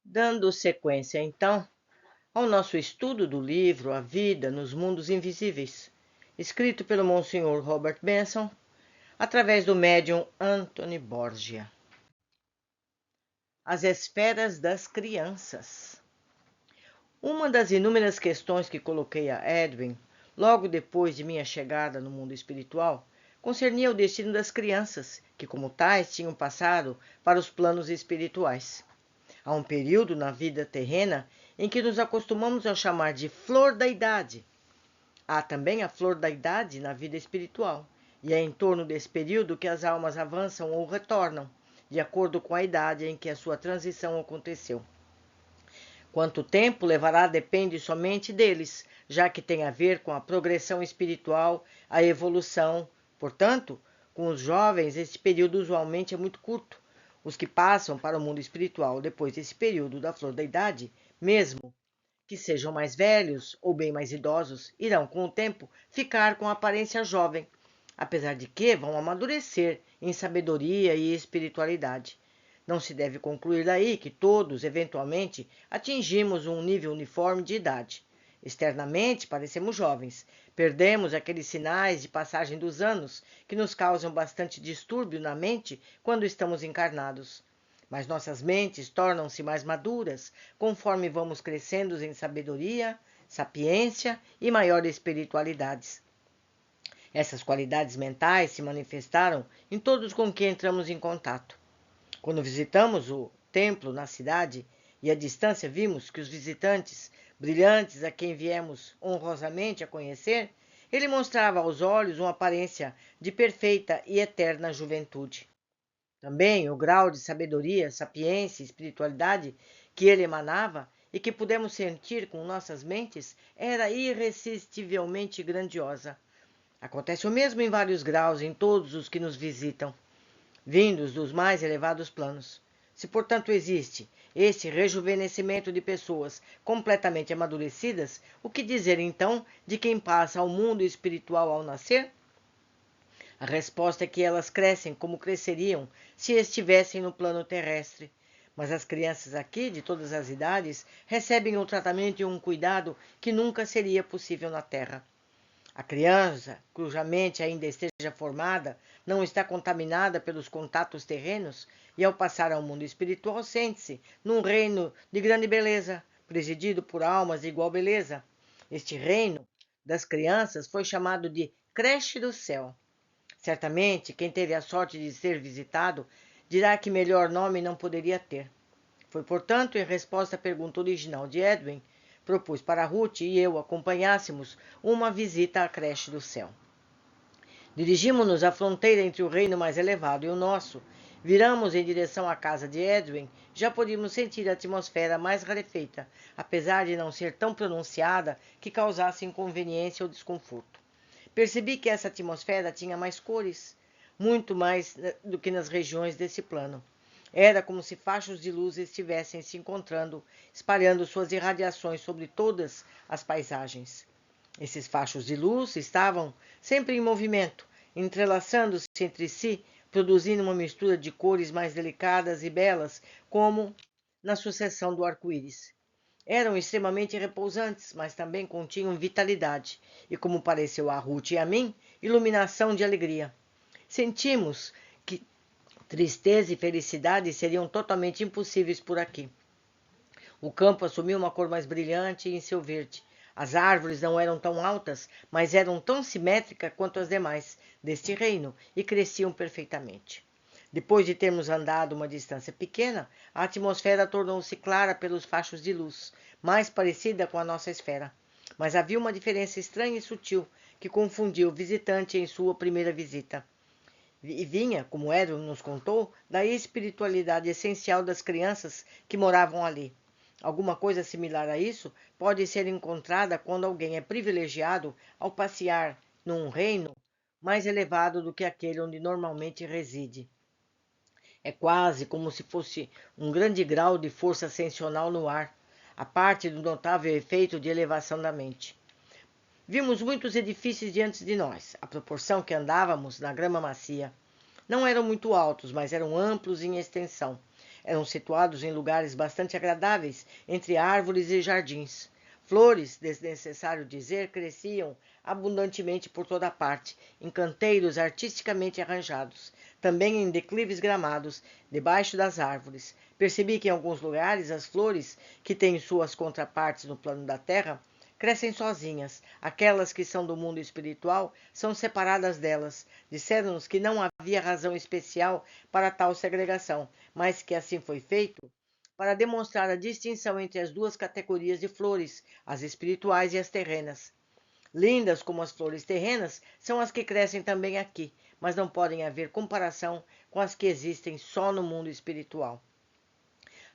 Dando sequência, então, ao nosso estudo do livro A Vida nos Mundos Invisíveis, escrito pelo Monsenhor Robert Benson, através do médium Anthony Borgia. As esferas das crianças. Uma das inúmeras questões que coloquei a Edwin, logo depois de minha chegada no mundo espiritual, concernia o destino das crianças, que como tais tinham passado para os planos espirituais. Há um período na vida terrena em que nos acostumamos a chamar de flor da idade. Há também a flor da idade na vida espiritual, e é em torno desse período que as almas avançam ou retornam, de acordo com a idade em que a sua transição aconteceu. Quanto tempo levará depende somente deles, já que tem a ver com a progressão espiritual, a evolução. Portanto, com os jovens, esse período usualmente é muito curto. Os que passam para o mundo espiritual depois desse período da flor da idade, mesmo que sejam mais velhos ou bem mais idosos, irão com o tempo ficar com aparência jovem, apesar de que vão amadurecer em sabedoria e espiritualidade. Não se deve concluir daí que todos, eventualmente, atingimos um nível uniforme de idade. Externamente, parecemos jovens. Perdemos aqueles sinais de passagem dos anos que nos causam bastante distúrbio na mente quando estamos encarnados. Mas nossas mentes tornam-se mais maduras conforme vamos crescendo em sabedoria, sapiência e maior espiritualidades. Essas qualidades mentais se manifestaram em todos com quem entramos em contato. Quando visitamos o templo na cidade e à distância vimos que os visitantes brilhantes a quem viemos honrosamente a conhecer, ele mostrava aos olhos uma aparência de perfeita e eterna juventude. Também o grau de sabedoria, sapiência e espiritualidade que ele emanava e que pudemos sentir com nossas mentes era irresistivelmente grandiosa. Acontece o mesmo em vários graus em todos os que nos visitam, vindos dos mais elevados planos. Se, portanto, existe esse rejuvenescimento de pessoas completamente amadurecidas, o que dizer então de quem passa ao mundo espiritual ao nascer? A resposta é que elas crescem como cresceriam se estivessem no plano terrestre. Mas as crianças aqui, de todas as idades, recebem um tratamento e um cuidado que nunca seria possível na Terra. A criança, cuja mente ainda esteja formada, não está contaminada pelos contatos terrenos e, ao passar ao mundo espiritual, sente-se num reino de grande beleza, presidido por almas de igual beleza. Este reino das crianças foi chamado de creche do céu. Certamente, quem teve a sorte de ser visitado dirá que melhor nome não poderia ter. Foi, portanto, em resposta à pergunta original de Edwin, propus para Ruth e eu acompanhássemos uma visita à creche do céu. Dirigimos-nos à fronteira entre o reino mais elevado e o nosso. Viramos em direção à casa de Edwin. Já podíamos sentir a atmosfera mais rarefeita, apesar de não ser tão pronunciada que causasse inconveniência ou desconforto. Percebi que essa atmosfera tinha mais cores, muito mais do que nas regiões desse plano. Era como se fachos de luz estivessem se encontrando, espalhando suas irradiações sobre todas as paisagens. Esses fachos de luz estavam sempre em movimento, entrelaçando-se entre si, produzindo uma mistura de cores mais delicadas e belas, como na sucessão do arco-íris. Eram extremamente repousantes, mas também continham vitalidade e, como pareceu a Ruth e a mim, iluminação de alegria. Sentimos que tristeza e felicidade seriam totalmente impossíveis por aqui. O campo assumiu uma cor mais brilhante em seu verde. As árvores não eram tão altas, mas eram tão simétricas quanto as demais deste reino e cresciam perfeitamente. Depois de termos andado uma distância pequena, a atmosfera tornou-se clara pelos fachos de luz, mais parecida com a nossa esfera. Mas havia uma diferença estranha e sutil que confundiu o visitante em sua primeira visita. E vinha, como Edwin nos contou, da espiritualidade essencial das crianças que moravam ali. Alguma coisa similar a isso pode ser encontrada quando alguém é privilegiado ao passear num reino mais elevado do que aquele onde normalmente reside. É quase como se fosse um grande grau de força ascensional no ar, a parte do notável efeito de elevação da mente. Vimos muitos edifícios diante de nós, à proporção que andávamos na grama macia. Não eram muito altos, mas eram amplos em extensão. Eram situados em lugares bastante agradáveis, entre árvores e jardins. Flores, desnecessário dizer, cresciam abundantemente por toda parte, em canteiros artisticamente arranjados, também em declives gramados, debaixo das árvores. Percebi que em alguns lugares as flores, que têm suas contrapartes no plano da terra, crescem sozinhas. Aquelas que são do mundo espiritual são separadas delas. Disseram-nos que não havia razão especial para tal segregação, mas que assim foi feito para demonstrar a distinção entre as duas categorias de flores, as espirituais e as terrenas. Lindas como as flores terrenas são as que crescem também aqui, mas não podem haver comparação com as que existem só no mundo espiritual.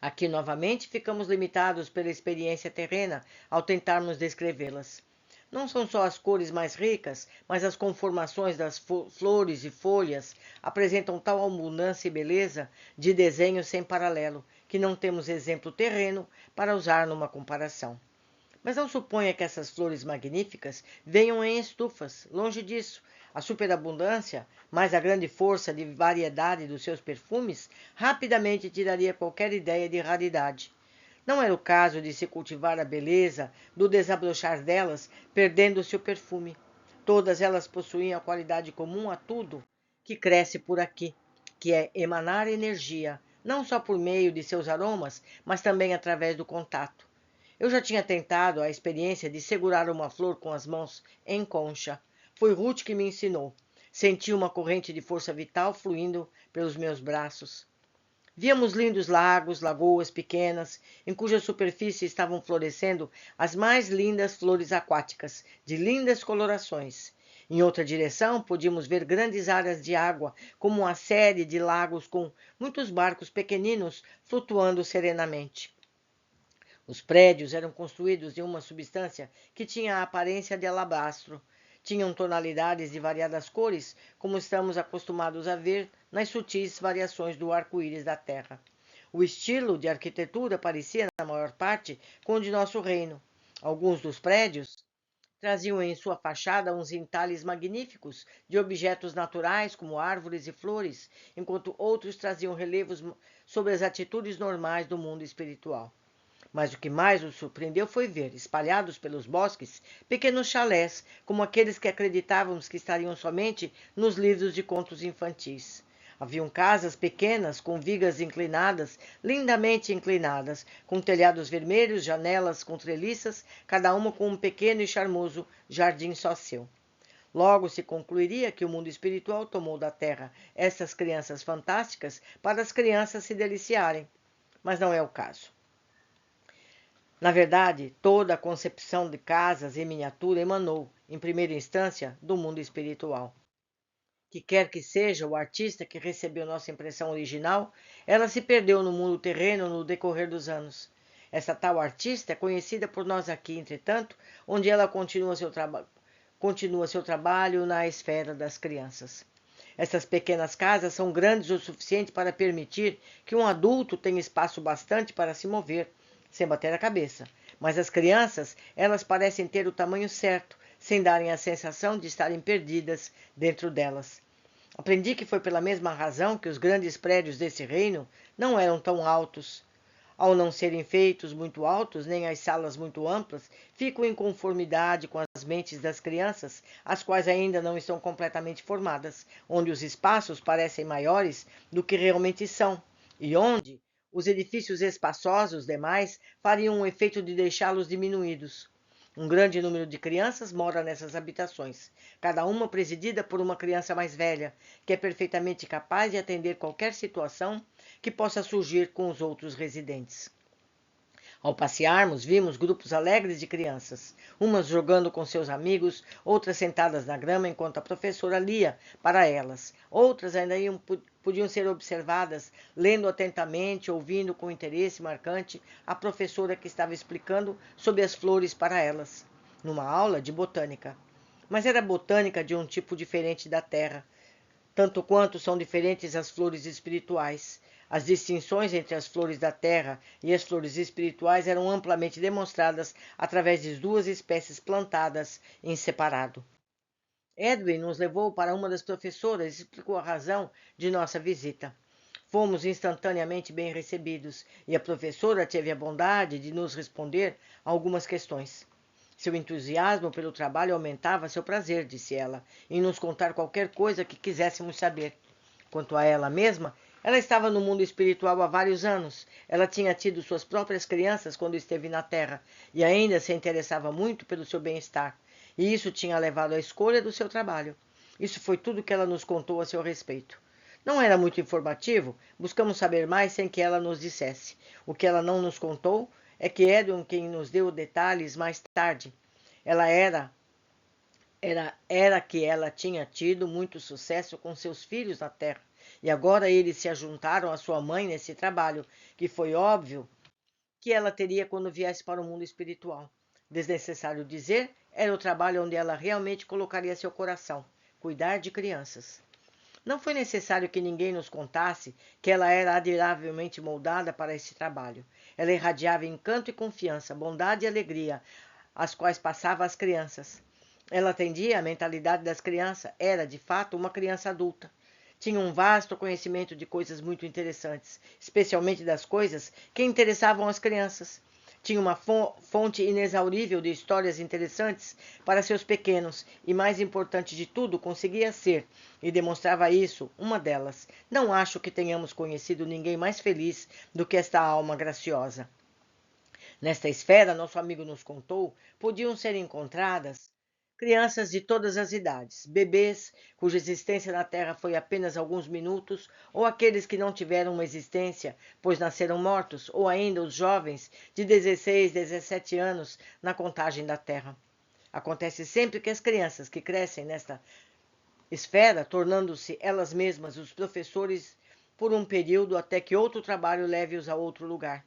Aqui, novamente, ficamos limitados pela experiência terrena ao tentarmos descrevê-las. Não são só as cores mais ricas, mas as conformações das flores e folhas apresentam tal abundância e beleza de desenho sem paralelo, que não temos exemplo terreno para usar numa comparação. Mas não suponha que essas flores magníficas venham em estufas, longe disso. A superabundância, mais a grande força de variedade dos seus perfumes, rapidamente tiraria qualquer ideia de raridade. Não era o caso de se cultivar a beleza do desabrochar delas, perdendo-se o perfume. Todas elas possuíam a qualidade comum a tudo que cresce por aqui, que é emanar energia, não só por meio de seus aromas, mas também através do contato. Eu já tinha tentado a experiência de segurar uma flor com as mãos em concha. Foi Ruth que me ensinou. Senti uma corrente de força vital fluindo pelos meus braços. Víamos lindos lagos, lagoas pequenas, em cuja superfície estavam florescendo as mais lindas flores aquáticas, de lindas colorações. Em outra direção, podíamos ver grandes áreas de água, como uma série de lagos com muitos barcos pequeninos flutuando serenamente. Os prédios eram construídos de uma substância que tinha a aparência de alabastro. Tinham tonalidades de variadas cores, como estamos acostumados a ver nas sutis variações do arco-íris da Terra. O estilo de arquitetura parecia, na maior parte, com o de nosso reino. Alguns dos prédios traziam em sua fachada uns entalhes magníficos de objetos naturais, como árvores e flores, enquanto outros traziam relevos sobre as atitudes normais do mundo espiritual. Mas o que mais o surpreendeu foi ver, espalhados pelos bosques, pequenos chalés, como aqueles que acreditávamos que estariam somente nos livros de contos infantis. Haviam casas pequenas, com vigas inclinadas, lindamente inclinadas, com telhados vermelhos, janelas com treliças, cada uma com um pequeno e charmoso jardim só seu. Logo se concluiria que o mundo espiritual tomou da terra essas crianças fantásticas para as crianças se deliciarem. Mas não é o caso. Na verdade, toda a concepção de casas em miniatura emanou, em primeira instância, do mundo espiritual. Que quer que seja o artista que recebeu nossa impressão original, ela se perdeu no mundo terreno no decorrer dos anos. Essa tal artista é conhecida por nós aqui, entretanto, onde ela continua seu trabalho na esfera das crianças. Essas pequenas casas são grandes o suficiente para permitir que um adulto tenha espaço bastante para se mover, sem bater a cabeça. Mas as crianças, elas parecem ter o tamanho certo, sem darem a sensação de estarem perdidas dentro delas. Aprendi que foi pela mesma razão que os grandes prédios desse reino não eram tão altos. Ao não serem feitos muito altos, nem as salas muito amplas, ficam em conformidade com as mentes das crianças, as quais ainda não estão completamente formadas, onde os espaços parecem maiores do que realmente são, e onde os edifícios espaçosos demais fariam um efeito de deixá-los diminuídos. Um grande número de crianças mora nessas habitações, cada uma presidida por uma criança mais velha, que é perfeitamente capaz de atender qualquer situação que possa surgir com os outros residentes. Ao passearmos, vimos grupos alegres de crianças, umas jogando com seus amigos, outras sentadas na grama enquanto a professora lia para elas. Outras ainda podiam ser observadas, lendo atentamente, ouvindo com interesse marcante a professora que estava explicando sobre as flores para elas, numa aula de botânica. Mas era botânica de um tipo diferente da terra, tanto quanto são diferentes as flores espirituais. As distinções entre as flores da terra e as flores espirituais eram amplamente demonstradas através de duas espécies plantadas em separado. Edwin nos levou para uma das professoras e explicou a razão de nossa visita. Fomos instantaneamente bem recebidos e a professora teve a bondade de nos responder a algumas questões. Seu entusiasmo pelo trabalho aumentava seu prazer, disse ela, em nos contar qualquer coisa que quiséssemos saber. Quanto a ela mesma, ela estava no mundo espiritual há vários anos. Ela tinha tido suas próprias crianças quando esteve na Terra e ainda se interessava muito pelo seu bem-estar. E isso tinha levado à escolha do seu trabalho. Isso foi tudo que ela nos contou a seu respeito. Não era muito informativo, buscamos saber mais sem que ela nos dissesse. O que ela não nos contou é que Edwin quem nos deu detalhes mais tarde. Ela era que ela tinha tido muito sucesso com seus filhos na Terra, e agora eles se juntaram à sua mãe nesse trabalho, que foi óbvio que ela teria quando viesse para o mundo espiritual. Desnecessário dizer, era o trabalho onde ela realmente colocaria seu coração, cuidar de crianças. Não foi necessário que ninguém nos contasse que ela era admiravelmente moldada para esse trabalho. Ela irradiava encanto e confiança, bondade e alegria, as quais passava às crianças. Ela atendia à mentalidade das crianças, era, de fato, uma criança adulta. Tinha um vasto conhecimento de coisas muito interessantes, especialmente das coisas que interessavam as crianças. Tinha uma fonte inexaurível de histórias interessantes para seus pequenos e, mais importante de tudo, conseguia ser, e demonstrava isso, uma delas. Não acho que tenhamos conhecido ninguém mais feliz do que esta alma graciosa. Nesta esfera, nosso amigo nos contou, podiam ser encontradas crianças de todas as idades, bebês cuja existência na Terra foi apenas alguns minutos, ou aqueles que não tiveram uma existência, pois nasceram mortos, ou ainda os jovens de 16, 17 anos na contagem da Terra. Acontece sempre que as crianças que crescem nesta esfera, tornando-se elas mesmas os professores por um período até que outro trabalho leve-os a outro lugar.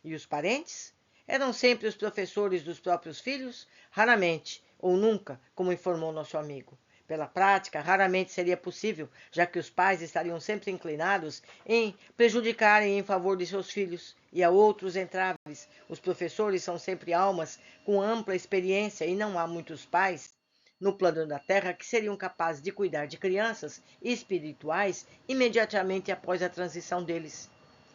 E os parentes? Eram sempre os professores dos próprios filhos? Raramente, ou nunca, como informou nosso amigo. Pela prática, raramente seria possível, já que os pais estariam sempre inclinados em prejudicarem em favor de seus filhos, e a outros entraves. Os professores são sempre almas com ampla experiência e não há muitos pais no plano da Terra que seriam capazes de cuidar de crianças espirituais imediatamente após a transição deles.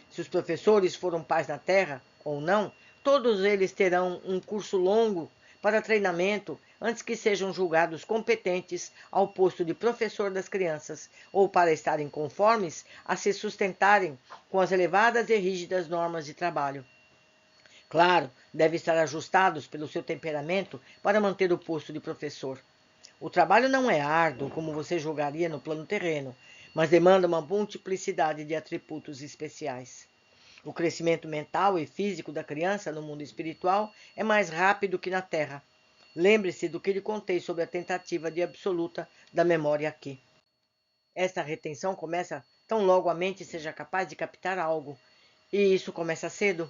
Se os professores foram pais na Terra ou não, todos eles terão um curso longo para treinamento antes que sejam julgados competentes ao posto de professor das crianças ou para estarem conformes a se sustentarem com as elevadas e rígidas normas de trabalho. Claro, devem estar ajustados pelo seu temperamento para manter o posto de professor. O trabalho não é árduo, como você julgaria no plano terreno, mas demanda uma multiplicidade de atributos especiais. O crescimento mental e físico da criança no mundo espiritual é mais rápido que na Terra. Lembre-se do que lhe contei sobre a tentativa de absoluta da memória aqui. Esta retenção começa tão logo a mente seja capaz de captar algo, e isso começa cedo.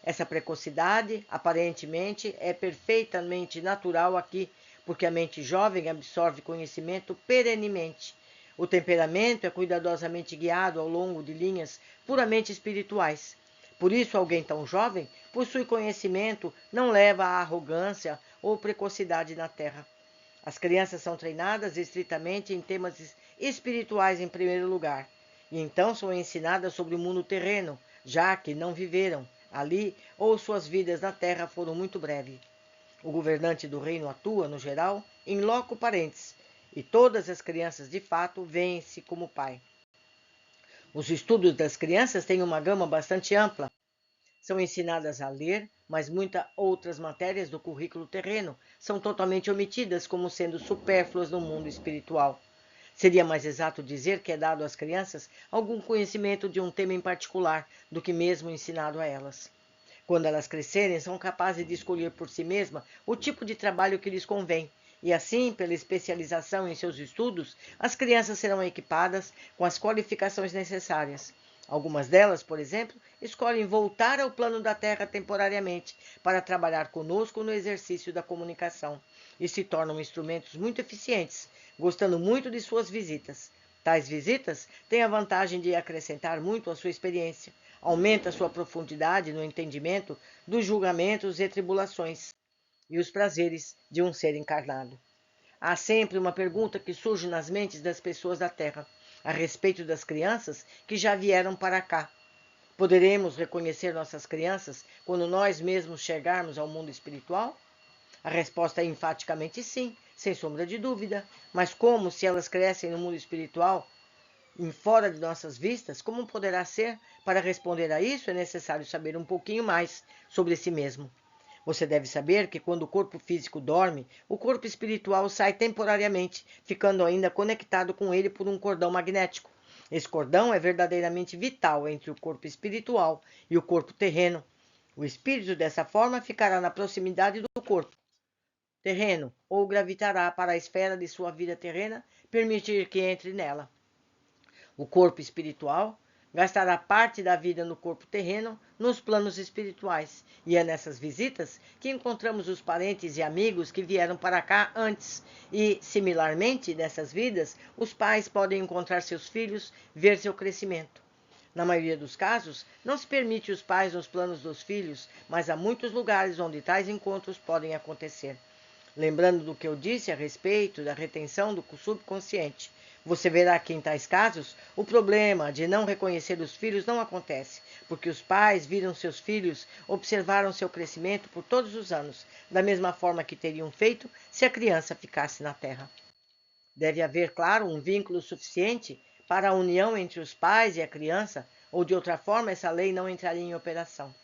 Essa precocidade, aparentemente, é perfeitamente natural aqui, porque a mente jovem absorve conhecimento perenemente. O temperamento é cuidadosamente guiado ao longo de linhas puramente espirituais. Por isso, alguém tão jovem possui conhecimento, não leva à arrogância ou precocidade na Terra. As crianças são treinadas estritamente em temas espirituais em primeiro lugar, e então são ensinadas sobre o mundo terreno, já que não viveram ali ou suas vidas na Terra foram muito breves. O governante do reino atua, no geral, em loco parentis, e todas as crianças de fato veem-se como pai. Os estudos das crianças têm uma gama bastante ampla. São ensinadas a ler, mas muitas outras matérias do currículo terreno são totalmente omitidas como sendo supérfluas no mundo espiritual. Seria mais exato dizer que é dado às crianças algum conhecimento de um tema em particular do que mesmo ensinado a elas. Quando elas crescerem, são capazes de escolher por si mesmas o tipo de trabalho que lhes convém, e assim, pela especialização em seus estudos, as crianças serão equipadas com as qualificações necessárias. Algumas delas, por exemplo, escolhem voltar ao plano da Terra temporariamente para trabalhar conosco no exercício da comunicação e se tornam instrumentos muito eficientes, gostando muito de suas visitas. Tais visitas têm a vantagem de acrescentar muito à sua experiência, aumenta sua profundidade no entendimento dos julgamentos e tribulações e os prazeres de um ser encarnado. Há sempre uma pergunta que surge nas mentes das pessoas da Terra. a respeito das crianças que já vieram para cá. Poderemos reconhecer nossas crianças quando nós mesmos chegarmos ao mundo espiritual? A resposta é enfaticamente sim, sem sombra de dúvida. Mas como, se elas crescem no mundo espiritual, fora de nossas vistas, como poderá ser? Para responder a isso, é necessário saber um pouquinho mais sobre si mesmo. Você deve saber que quando o corpo físico dorme, o corpo espiritual sai temporariamente, ficando ainda conectado com ele por um cordão magnético. Esse cordão é verdadeiramente vital entre o corpo espiritual e o corpo terreno. O espírito, dessa forma, ficará na proximidade do corpo terreno ou gravitará para a esfera de sua vida terrena, permitir que entre nela. O corpo espiritual gastará parte da vida no corpo terreno, nos planos espirituais. E é nessas visitas que encontramos os parentes e amigos que vieram para cá antes. E, similarmente, nessas vidas, os pais podem encontrar seus filhos, ver seu crescimento. Na maioria dos casos, não se permite os pais nos planos dos filhos, mas há muitos lugares onde tais encontros podem acontecer. Lembrando do que eu disse a respeito da retenção do subconsciente, você verá que em tais casos o problema de não reconhecer os filhos não acontece, porque os pais viram seus filhos, observaram seu crescimento por todos os anos, da mesma forma que teriam feito se a criança ficasse na Terra. Deve haver, claro, um vínculo suficiente para a união entre os pais e a criança, ou de outra forma essa lei não entraria em operação.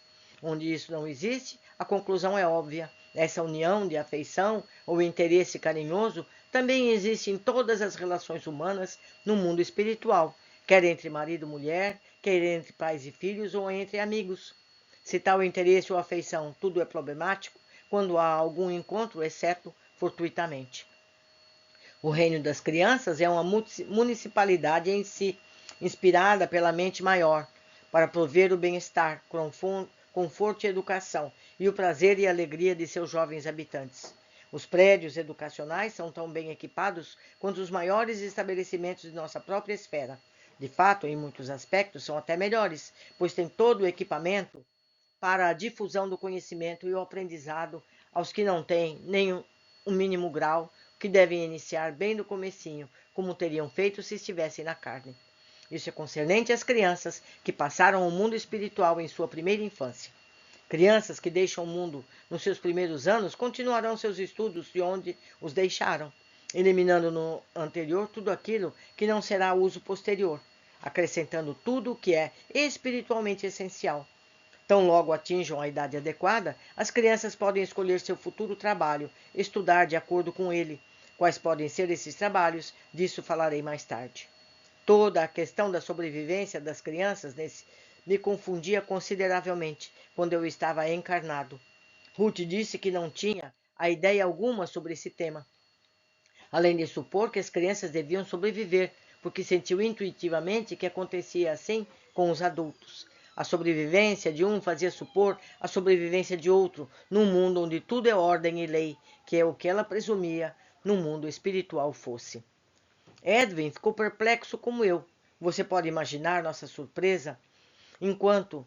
Onde isso não existe, a conclusão é óbvia. Essa união de afeição ou interesse carinhoso também existe em todas as relações humanas no mundo espiritual, quer entre marido e mulher, quer entre pais e filhos ou entre amigos. Se tal interesse ou afeição tudo é problemático, quando há algum encontro, exceto fortuitamente. O reino das crianças é uma municipalidade em si, inspirada pela mente maior, para prover o bem-estar, conforto e educação, e o prazer e alegria de seus jovens habitantes. Os prédios educacionais são tão bem equipados quanto os maiores estabelecimentos de nossa própria esfera. De fato, em muitos aspectos, são até melhores, pois têm todo o equipamento para a difusão do conhecimento e o aprendizado aos que não têm nem um mínimo grau, que devem iniciar bem do comecinho, como teriam feito se estivessem na carne. Isso é concernente às crianças que passaram o mundo espiritual em sua primeira infância. Crianças que deixam o mundo nos seus primeiros anos continuarão seus estudos de onde os deixaram, eliminando no anterior tudo aquilo que não será uso posterior, acrescentando tudo o que é espiritualmente essencial. Tão logo atinjam a idade adequada, as crianças podem escolher seu futuro trabalho, estudar de acordo com ele. Quais podem ser esses trabalhos? Disso falarei mais tarde. Toda a questão da sobrevivência das crianças me confundia consideravelmente quando eu estava encarnado. Ruth disse que não tinha a ideia alguma sobre esse tema, além de supor que as crianças deviam sobreviver, porque sentiu intuitivamente que acontecia assim com os adultos. A sobrevivência de um fazia supor a sobrevivência de outro, num mundo onde tudo é ordem e lei, que é o que ela presumia no mundo espiritual fosse. Edwin ficou perplexo como eu. Você pode imaginar nossa surpresa enquanto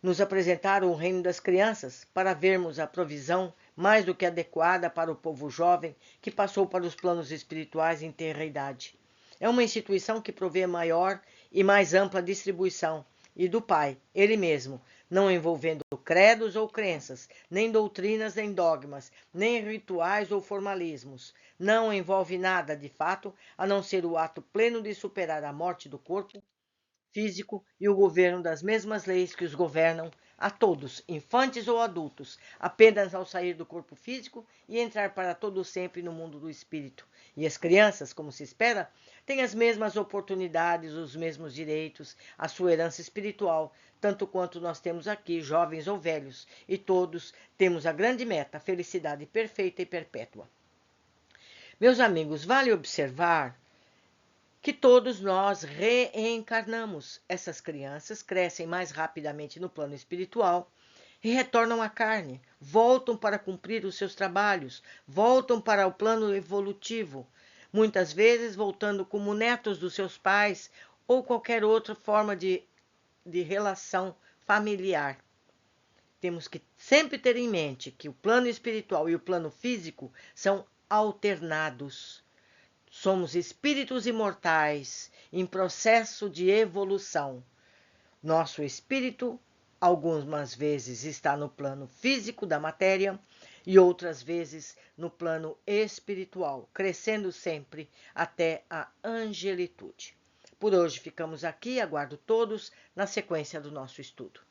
nos apresentaram o reino das crianças para vermos a provisão mais do que adequada para o povo jovem que passou para os planos espirituais em tenra idade. É uma instituição que provê maior e mais ampla distribuição, e do Pai, ele mesmo, não envolvendo credos ou crenças, nem doutrinas nem dogmas, nem rituais ou formalismos. Não envolve nada, de fato, a não ser o ato pleno de superar a morte do corpo físico e o governo das mesmas leis que os governam a todos, infantes ou adultos, apenas ao sair do corpo físico e entrar para todo sempre no mundo do espírito. E as crianças, como se espera, têm as mesmas oportunidades, os mesmos direitos, a sua herança espiritual, tanto quanto nós temos aqui, jovens ou velhos, e todos temos a grande meta, a felicidade perfeita e perpétua. Meus amigos, vale observar que todos nós reencarnamos. Essas crianças crescem mais rapidamente no plano espiritual e retornam à carne, voltam para cumprir os seus trabalhos, voltam para o plano evolutivo, muitas vezes voltando como netos dos seus pais ou qualquer outra forma de relação familiar. Temos que sempre ter em mente que o plano espiritual e o plano físico são alternados. Somos espíritos imortais em processo de evolução. Nosso espírito, algumas vezes, está no plano físico da matéria e outras vezes no plano espiritual, crescendo sempre até a angelitude. Por hoje ficamos aqui, aguardo todos na sequência do nosso estudo.